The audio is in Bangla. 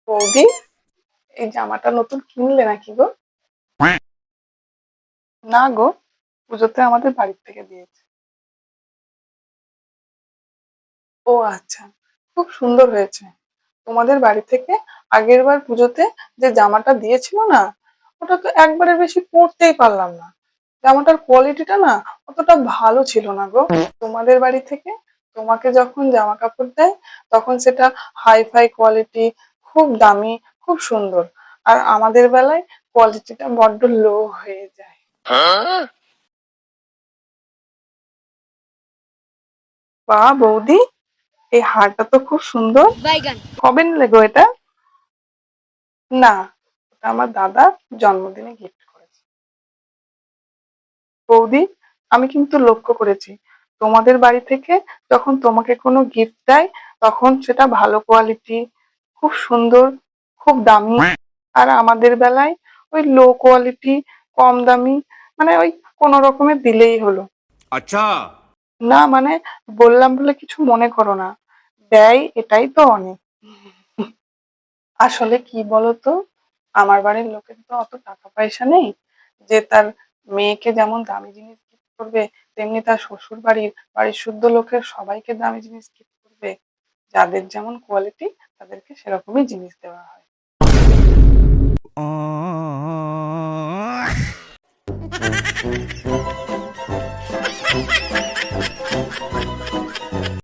বৌদি, এই জামাটা নতুন কিনলে নাকি গো? না গো, পুজোতে আমাদের বাড়ির থেকে দিয়েছে। ও আচ্ছা, খুব সুন্দর হয়েছে। তোমাদের বাড়ি থেকে আগের বার পুজোতে যে জামাটা দিয়েছিল না, ওটা তো একবারে বেশি পরতেই পারলাম না। জামাটার কোয়ালিটিটা না অতটা ভালো ছিল না গো। তোমাদের বাড়ি থেকে তোমাকে যখন জামা কাপড় দেয় তখন সেটা হাই ফাই কোয়ালিটি, খুব দামি, খুব সুন্দর। আর আমাদের বেলায় কোয়ালিটিটা বড্ড লো হয়ে যায়। বাহ বৌদি, এই হারটা তো খুব সুন্দর। কবে নিলে গো এটা? না, ওটা আমার দাদা জন্মদিনে গিফট করেছে। বৌদি, আমি কিন্তু লক্ষ্য করেছি তোমাদের বাড়ি থেকে যখন তোমাকে কোনো গিফট দেয় তখন সেটা ভালো কোয়ালিটি, খুব সুন্দর, খুব দামি। আর আমাদের বেলায় ওই লো কোয়ালিটি, কম দামি, মানে ওই কোনো রকমের দিলেই হলো। अच्छा। না মানে, বললাম বলে কিছু মনে করো না, দেয় এটাই তো অনেক। আসলে কি বলতো, আমার বাড়ির লোকের তো অত টাকা পয়সা নেই যে তার মেয়েকে যেমন দামি জিনিস গিফট করবে তেমনি তার শ্বশুর বাড়ির শুদ্ধ লোকের সবাইকে দামি জিনিস গিফট করবে। যাদের যেমন কোয়ালিটি তাদেরকে সেরকমই জিনিস দেওয়া হয়।